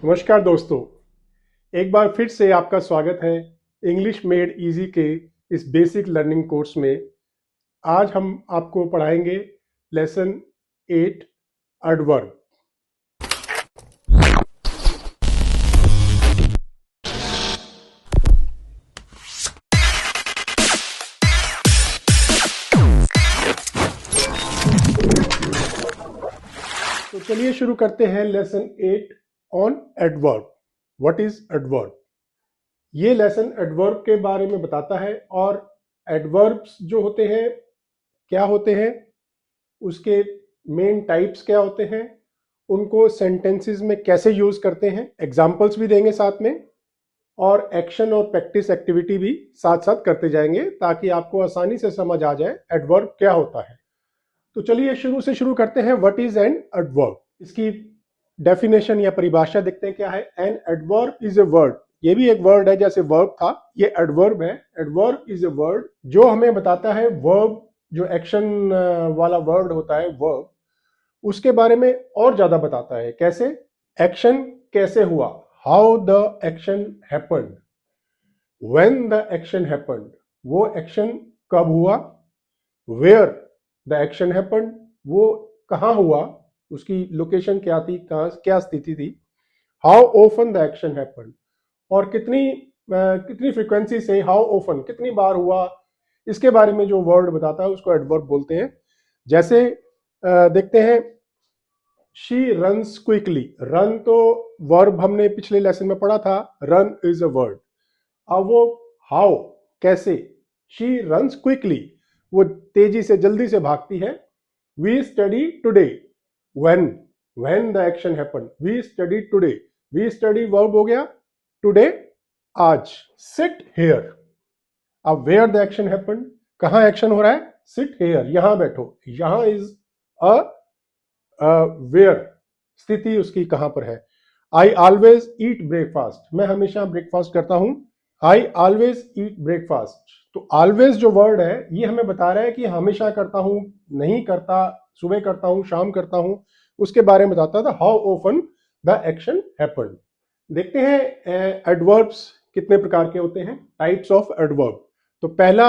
नमस्कार दोस्तों, एक बार फिर से आपका स्वागत है इंग्लिश मेड इजी के इस बेसिक लर्निंग कोर्स में। आज हम आपको पढ़ाएंगे लेसन 8 एडवर्ब। तो चलिए शुरू करते हैं lesson 8 on adverb. What is adverb? ये लेसन एडवर्ब के बारे में बताता है और एडवर्ब्स जो होते हैं क्या होते हैं, उसके मेन टाइप्स क्या होते हैं, उनको सेंटेंसेस में कैसे यूज करते हैं, एग्जांपल्स भी देंगे साथ में, और एक्शन और प्रैक्टिस एक्टिविटी भी साथ साथ करते जाएंगे ताकि आपको आसानी से समझ आ जाए एडवर्ब क्या होता है। तो चलिए शुरू से शुरू करते हैं। What is an adverb? इसकी डेफिनेशन या परिभाषा देखते हैं क्या है। An adverb is a word. ये भी एक वर्ड है, जैसे वर्ब था, ये एडवर्ब है। एडवर्ब इज ए वर्ड जो हमें बताता है वर्ब, जो एक्शन वाला वर्ड होता है वर्ब, उसके बारे में और ज्यादा बताता है। कैसे? एक्शन कैसे हुआ, how the action happened, when the action happened, वो एक्शन कब हुआ, वेयर द एक्शन हैपेंड, वो कहां हुआ, उसकी लोकेशन क्या थी, कहां क्या स्थिति थी, how often the action happened, और कितनी फ्रीक्वेंसी से, हाउ ओफन कितनी बार हुआ, इसके बारे में जो वर्ड बताता है उसको एडवर्ब बोलते हैं। जैसे देखते हैं, शी रन्स क्विकली। रन तो वर्ब हमने पिछले लेसन में पढ़ा था, रन इज अ वर्ड। अब वो हाउ, कैसे, शी रन्स क्विकली, वो तेजी से जल्दी से भागती है। We study today, when the action happened, we study today, we study verb हो गया, टुडे आज। सिट हेयर, अब वेयर द एक्शन हैपेंड, कहां एक्शन हो रहा है, सिट हेयर, यहां बैठो, यहां इज अ वेयर, स्थिति उसकी कहां पर है। आई ऑलवेज ईट ब्रेकफास्ट, मैं हमेशा ब्रेकफास्ट करता हूं, आई ऑलवेज ईट ब्रेकफास्ट। तो ऑलवेज जो वर्ड है ये हमें बता रहा है कि हमेशा करता हूं, नहीं करता, सुबह करता हूं, शाम करता हूं, उसके बारे में बताता था। How often the action happened. देखते हैं एडवर्ब्स कितने प्रकार के होते हैं, टाइप्स ऑफ एडवर्ब। तो पहला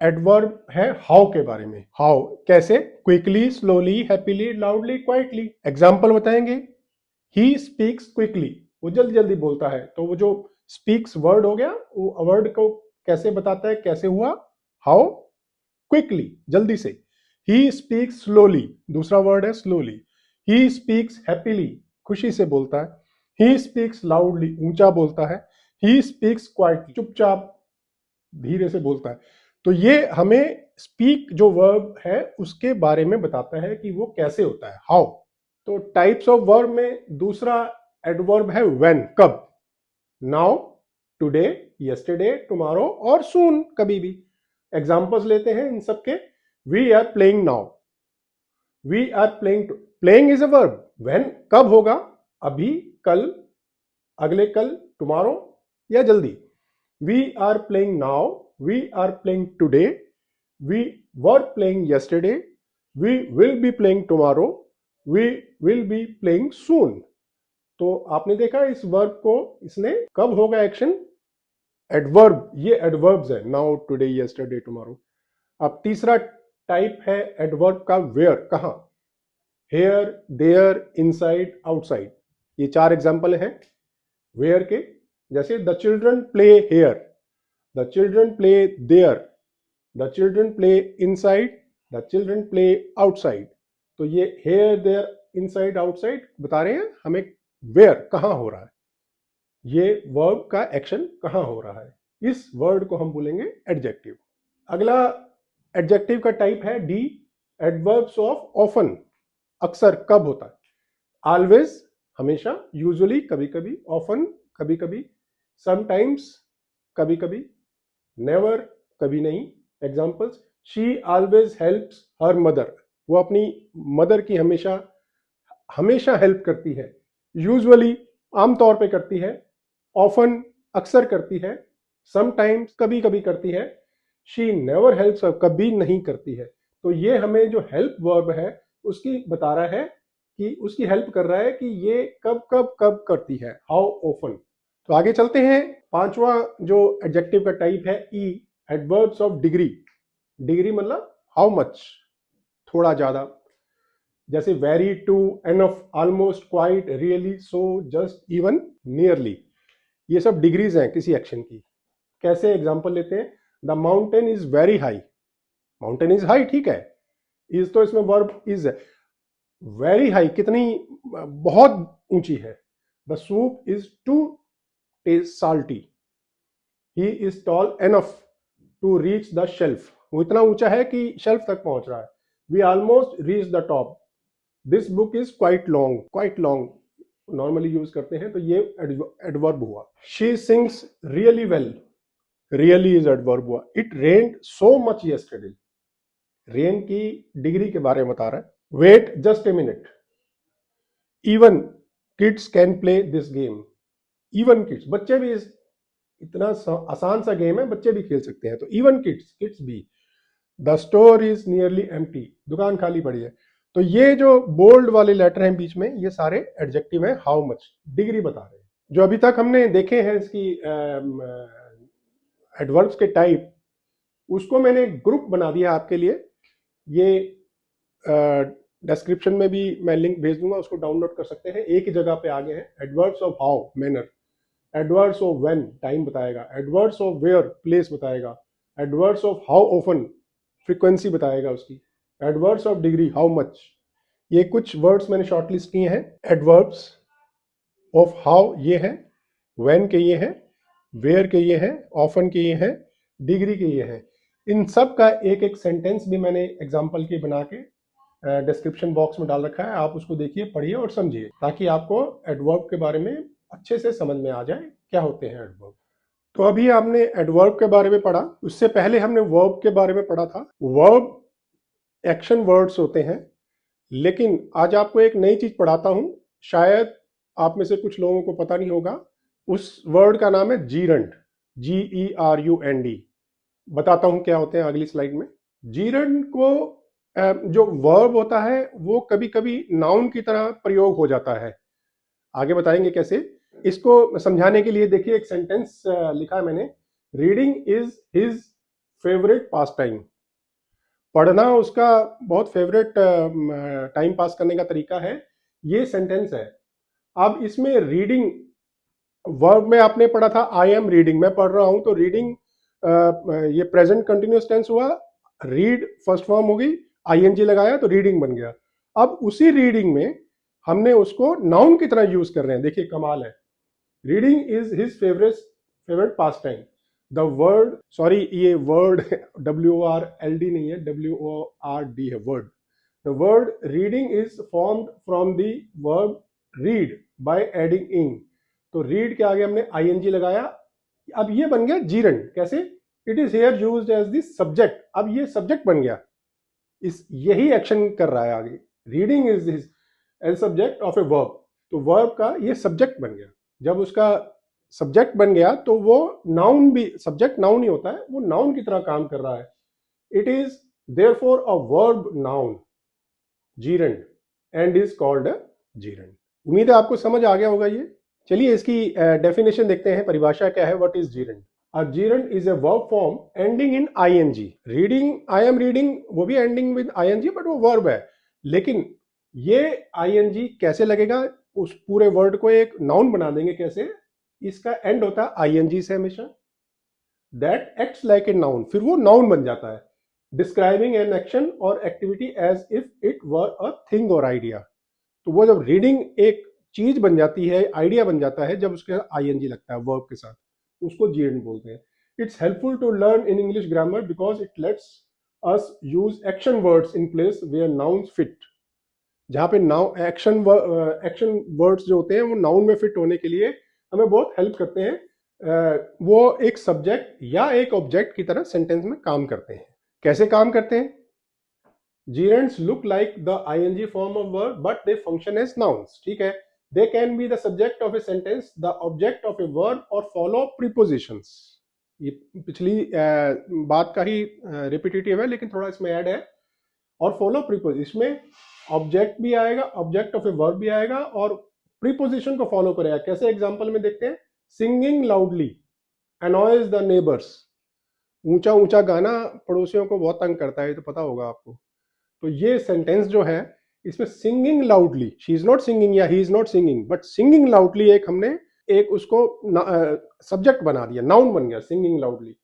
एडवर्ब है हाउ के बारे में। हाउ कैसे, quickly, slowly, happily, loudly, quietly. Example बताएंगे। ही स्पीक्स क्विकली, वो जल्दी जल्दी बोलता है, तो वो जो स्पीक्स वर्ड हो गया, वो वर्ड को कैसे बताता है, कैसे हुआ, हाउ, क्विकली, जल्दी से। ही स्पीक्स स्लोली, दूसरा वर्ड है स्लोली। ही स्पीक्स हैप्पीली, खुशी से बोलता है। ही स्पीक्स लाउडली, ऊंचा बोलता है। ही स्पीक्स क्वाइटली, चुपचाप धीरे से बोलता है। तो ये हमें स्पीक जो वर्ब है उसके बारे में बताता है कि वो कैसे होता है, हाउ। तो टाइप्स ऑफ वर्ब में दूसरा एडवर्ब है व्हेन, कब। नाउ, टुडे, यस्टरडे, टुमारो और सून, कभी भी। एग्जांपल्स लेते हैं इन सबके। We are playing now, we are playing, playing is a verb. When कब होगा, अभी, कल, अगले कल, टुमारो या जल्दी। We are playing now, we are playing today, we were playing yesterday, we will be playing tomorrow, we will be playing soon. तो आपने देखा इस वर्ब को, इसने कब होगा एक्शन, एडवर्ब, ये एडवर्ब्स है, नाउ, टुडे, यस्टरडे, टुमारो। अब तीसरा टाइप है एडवर्ब का वेयर, कहां। हेयर, देयर, इनसाइड, आउटसाइड, ये चार एग्जांपल हैं वेयर के। जैसे the children play here, the children play there, the children play inside, the children play outside. तो ये हेयर, देयर, इनसाइड, आउटसाइड बता रहे हैं हमें वेयर, कहां हो रहा है, ये वर्ब का एक्शन कहां हो रहा है। इस वर्ड को हम बोलेंगे एडजेक्टिव। अगला एडजेक्टिव का टाइप है डी, एडवर्ब्स ऑफ ऑफन, अक्सर, कब होता है। ऑलवेज, हमेशा, यूजुअली, कभी कभी, ऑफन, कभी कभी, समटाइम्स, कभी कभी, नेवर, कभी नहीं। Examples, she always helps her mother, वो अपनी मदर की हमेशा हमेशा हेल्प करती है। यूजुअली, आमतौर पे करती है। ऑफन, अक्सर करती है। समटाइम्स, कभी कभी करती है। शी नेवर हेल्प्स, कभी नहीं करती है। तो ये हमें जो हेल्प वर्ब है उसकी बता रहा है कि उसकी हेल्प कर रहा है कि ये कब कब कब करती है, हाउ ऑफन। तो आगे चलते हैं। पांचवा जो एडजेक्टिव का टाइप है E, adverbs of degree. Degree मतलब हाउ मच, थोड़ा ज्यादा, जैसे very, too, enough, almost, quite, really, so, just, even, nearly. ये सब डिग्रीज हैं किसी एक्शन की। कैसे एग्जांपल लेते हैं, the mountain is very high. Mountain is high, ठीक है, इज तो इसमें वर्ब इज है। वेरी हाई कितनी, बहुत ऊंची है। The soup is too salty. He is tall enough to reach the shelf. वो इतना ऊंचा है कि शेल्फ तक पहुंच रहा है। We almost reach the top. This book is quite long. Quite long normally use करते हैं, तो ये एडवर्ब हुआ। She sings really well. Really is adverb हुआ। It rained so much yesterday. Rain की डिग्री के बारे में बता रहा है। Wait just a minute. Even kids can play this game. Even kids, बच्चे भी, इतना आसान सा गेम है, बच्चे भी खेल सकते हैं। तो इवन किड्स, किड्स भी। The store is nearly empty. दुकान खाली पड़ी है। तो ये जो बोल्ड वाले लेटर हैं बीच में, ये सारे एडजेक्टिव हैं, हाउ मच, डिग्री बता रहे हैं। जो अभी तक हमने देखे हैं इसकी एडवर्ब्स के टाइप, उसको मैंने ग्रुप बना दिया आपके लिए। ये डिस्क्रिप्शन में भी मैं लिंक भेज दूंगा, उसको डाउनलोड कर सकते हैं। एक ही जगह पे आगे हैं। Adverbs of how, manner. Adverbs of when, time बताएगा। एडवर्ब्स ऑफ वेयर, प्लेस बताएगा। Adverbs of how often, frequency बताएगा उसकी। Adverbs of degree, how much. ये कुछ वर्ड्स मैंने शॉर्टलिस्ट किए हैं। एडवर्ब्स ऑफ हाउ ये है, व्हेन के ये हैं, वेयर के ये हैं, ऑफन के ये हैं, डिग्री के ये हैं। इन सब का एक एक सेंटेंस भी मैंने एग्जांपल के बना के डिस्क्रिप्शन बॉक्स में डाल रखा है। आप उसको देखिए, पढ़िए और समझिए, ताकि आपको एडवर्ब के बारे में अच्छे से समझ में आ जाए क्या होते हैं एडवर्ब। तो अभी आपने एडवर्ब के बारे में पढ़ा। उससे पहले हमने वर्ब के बारे में पढ़ा था। वर्ब एक्शन वर्ड्स होते हैं, लेकिन आज आपको एक नई चीज पढ़ाता हूं, शायद आप में से कुछ लोगों को पता नहीं होगा। उस वर्ड का नाम है जीरंड। GERUND। बताता हूं क्या होते हैं अगली स्लाइड में। जीरंड को जो वर्ब होता है वो कभी कभी नाउन की तरह प्रयोग हो जाता है। आगे बताएंगे कैसे। इसको समझाने के लिए देखिए, एक सेंटेंस लिखा है मैंने। Reading is his favourite pass time. पढ़ना उसका बहुत फेवरेट टाइम पास करने का तरीका है। ये सेंटेंस है। अब इसमें रीडिंग वर्ब में आपने पढ़ा था आई एम रीडिंग, मैं पढ़ रहा हूं। तो रीडिंग ये प्रेजेंट कंटिन्यूअस टेंस हुआ। रीड फर्स्ट फॉर्म हो गई, आईएनजी लगाया तो रीडिंग बन गया। अब उसी रीडिंग में हमने उसको नाउन की तरह यूज कर रहे हैं। देखिए कमाल है। Reading is his favourite pass time. The word, sorry ये वर्ड WORLD नहीं है, WORD है word. The word reading is formed from the verb read by adding ing। तो रीड के आगे हमने आईएनजी लगाया। अब ये बन गया जीरंड। कैसे? It is here used as the subject. अब ये सब्जेक्ट बन गया, इस यही एक्शन कर रहा है आगे। Reading is his age subject of a verb. तो वर्ब का ये सब्जेक्ट बन गया। जब उसका सब्जेक्ट बन गया तो वो नाउन भी, सब्जेक्ट नाउन ही होता है, वो नाउन की तरह काम कर रहा है। It is therefore a verb noun, gerund, and is called a gerund. उम्मीद है आपको समझ आ गया होगा ये। चलिए इसकी डेफिनेशन देखते हैं, परिभाषा क्या है। What is gerund? A gerund is a verb form ending in ing। Reading, I am reading, वो भी एंडिंग विद ing, बट वो वर्ब है। लेकिन ये ing कैसे लगेगा? उस पूरे वर्ड को एक नाउन बना देंगे। कैसे? इसका एंड होता है ing से हमेशा। That acts like a noun, फिर वो नाउन बन जाता है। डिस्क्राइबिंग एन एक्शन और activity as if it were a thing और आइडिया। तो वो जब रीडिंग एक चीज बन जाती है, आइडिया बन जाता है, जब उसके ing लगता है वर्ब के साथ, उसको जीरंड बोलते हैं। It's helpful to learn in English grammar because it lets us use action words in place where nouns fit. जहां पे नाउन एक्शन वर्ड्स जो होते हैं वो नाउन में फिट होने के लिए हमें बहुत हेल्प करते हैं। वो एक सब्जेक्ट या एक ऑब्जेक्ट की तरह सेंटेंस में काम करते हैं। कैसे काम करते हैं? Gerunds look like the ing form of verb, but they function as nouns। ठीक है। They can be the subject of a sentence, the object of a verb, or follow prepositions। ये पिछली बात का ही रिपीटेटिव है, लेकिन थोड़ा इसमें ऐड है। और फॉलो प्रीपोजिशन, इसमें ऑब्जेक्ट भी आएगा, ऑब्जेक्ट ऑफ ए वर्ब भी आएगा और प्रीपोजिशन को फॉलो करेगा। कैसे एग्जांपल में देखते हैं, singing loudly annoys the neighbours. ऊंचा ऊंचा गाना पड़ोसियों को बहुत तंग करता है, ये तो पता होगा आपको। तो ये सेंटेंस जो है इसमें singing loudly, she is not singing या he is not singing, but singing loudly एक हमने एक उसको सब्जेक्ट बना दिया, नाउन बन गया सिंगिंग लाउडली।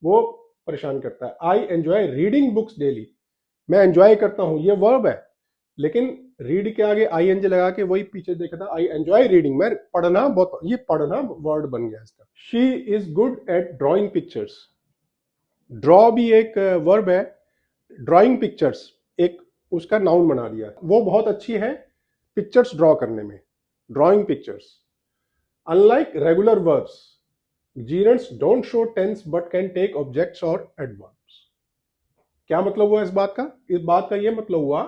वो परेशान करता है। आई एंजॉय रीडिंग बुक्स डेली, मैं एंजॉय करता हूं, ये वर्ब है, लेकिन रीड के आगे आई एन जी लगा के वही पीछे देखा था, आई एंजॉय रीडिंग, मैं पढ़ना बहुत, ये पढ़ना वर्ड बन गया इसका। She is good at drawing pictures, draw भी एक वर्ब है, ड्राइंग पिक्चर्स एक उसका नाउन बना दिया, वो बहुत अच्छी है पिक्चर्स ड्रॉ करने में, drawing pictures. Unlike regular verbs, gerunds don't show tense but can take objects or adverbs। क्या मतलब हुआ इस बात का? इस बात का ये मतलब हुआ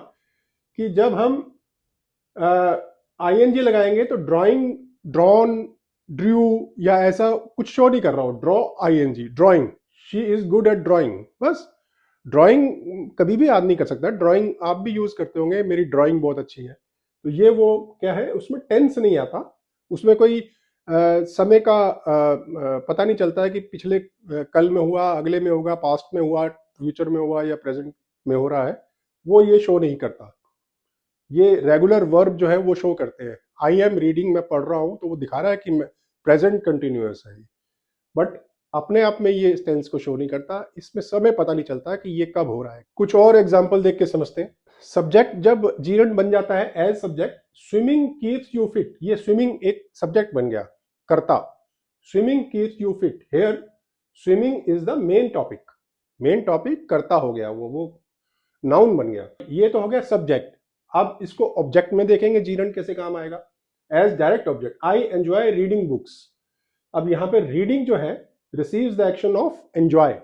कि जब हम आईएनजी लगाएंगे तो ड्राइंग, ड्रॉन, ड्रू या ऐसा कुछ शो नहीं कर रहा हूं, draw ING, drawing, she is good at drawing, बस। ड्राइंग कभी भी आदमी कर सकता है, ड्राइंग आप भी यूज करते होंगे, मेरी ड्राइंग बहुत अच्छी है, तो ये वो क्या है, उसमें टेंस नहीं आता, उसमें कोई समय का पता नहीं चलता है कि पिछले कल में हुआ, अगले में होगा, पास्ट में हुआ, फ्यूचर में हुआ या प्रेजेंट में हो रहा है, वो ये शो नहीं करता। ये रेगुलर वर्ब जो है वो शो करते हैं। आई एम रीडिंग, मैं पढ़ रहा हूं, तो वो दिखा रहा है कि प्रेजेंट कंटिन्यूअस है, बट अपने आप में ये टेंस को शो नहीं करता, इसमें समय पता नहीं चलता कि ये कब हो रहा है। कुछ और एग्जांपल देख के समझते हैं। सब्जेक्ट जब जीरंड बन जाता है as subject, swimming keeps you fit, ये स्विमिंग एक सब्जेक्ट बन गया, कर्ता, swimming keeps you fit, here swimming is the main topic, main topic कर्ता हो गया, वो नाउन बन गया। ये तो हो गया सब्जेक्ट। अब इसको ऑब्जेक्ट में देखेंगे जीरंड कैसे काम आएगा, as direct object, I enjoy reading books. अब यहां पे रीडिंग जो है receives the action of enjoy,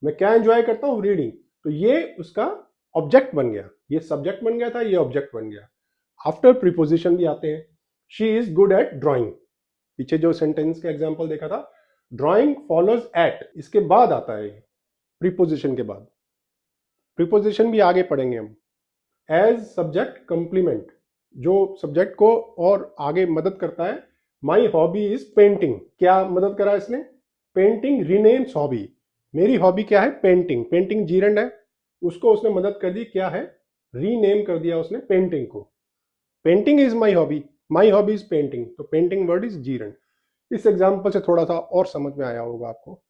मैं क्या एंजॉय करता हूं, रीडिंग, तो ये उसका ऑब्जेक्ट बन गया, ये सब्जेक्ट बन गया था, ये ऑब्जेक्ट बन गया। आफ्टर प्रीपोजिशन भी आते हैं, she is good at drawing, पीछे जो सेंटेंस का एग्जांपल देखा था, ड्राइंग फॉलोज एट, इसके बाद आता है प्रीपोजिशन के बाद, प्रीपोजिशन भी आगे पढ़ेंगे हम। एज सब्जेक्ट कंप्लीमेंट, जो सब्जेक्ट को और आगे मदद करता है, माई हॉबी इज पेंटिंग, क्या मदद करा इसने, पेंटिंग रीनेम्स हॉबी, मेरी हॉबी क्या है, पेंटिंग, पेंटिंग जीरंड है, उसको उसने मदद कर दी, क्या है, रीनेम कर दिया उसने पेंटिंग को, painting is my hobby is painting, तो पेंटिंग वर्ड इज जीरंड। इस एग्जाम्पल से थोड़ा सा और समझ में आया होगा आपको,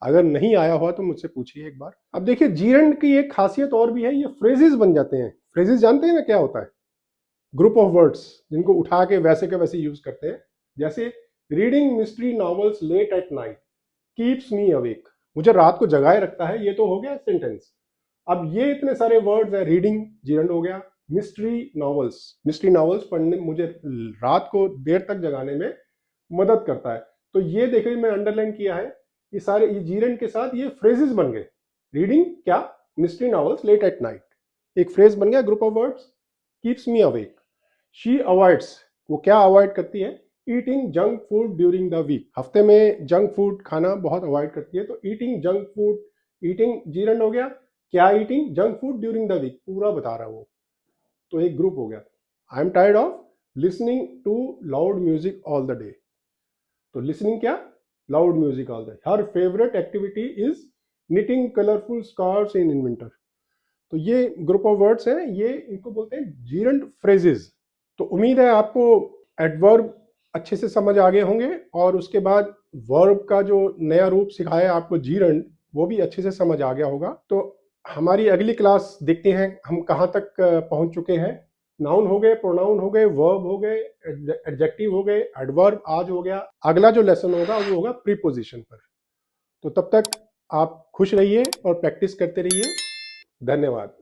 अगर नहीं आया हुआ तो मुझसे पूछिए एक बार। अब देखिए जीरंड की एक खासियत और भी है, ये फ्रेजेस बन जाते हैं। फ्रेजेस जानते हैं ना क्या होता है, ग्रुप ऑफ वर्ड्स जिनको उठा के वैसे के वैसे यूज करते हैं, जैसे reading mystery novels late at night keeps me awake, मुझे रात को जगाए रखता है, ये तो हो गया सेंटेंस। अब ये इतने सारे वर्ड्स है, रीडिंग जीरंड हो गया, मिस्ट्री नॉवेल्स पढ़ने, मुझे रात को देर तक जगाने में मदद करता है, तो ये देखिए मैं अंडरलाइन किया है, ये सारे ये जीरंड के साथ ये फ्रेजेस बन गए, रीडिंग क्या, mystery novels late at night, एक फ्रेज बन गया, group of words, keeps me awake. She avoids, वो क्या अवॉइड करती है, eating junk food during the week, हफ्ते में जंक फूड खाना बहुत अवॉइड करती है, तो eating junk food, eating gerund हो गया, क्या eating junk food during the week, पूरा बता रहा वो, तो एक ग्रुप हो गया। I am tired of listening to loud music all the day, तो लिसनिंग क्या, loud music all the day. Her favourite activity is knitting colourful scarfs in winter, तो ये ग्रुप ऑफ वर्ड्स हैं, ये इनको बोलते हैं जीरंड फ्रेजेस। तो उम्मीद है आपको एडवर्ब अच्छे से समझ आ गए होंगे, और उसके बाद वर्ब का जो नया रूप सिखाया आपको जीरंड, वो भी अच्छे से समझ आ गया होगा। तो हमारी अगली क्लास देखते हैं हम कहाँ तक पहुंच चुके हैं। नाउन हो गए, प्रोनाउन हो गए, वर्ब हो गए, एडजेक्टिव हो गए, एडवर्ब आज हो गया। अगला जो लेसन होगा वो होगा प्रीपोजिशन पर। तो तब तक आप खुश रहिए और प्रैक्टिस करते रहिए। धन्यवाद।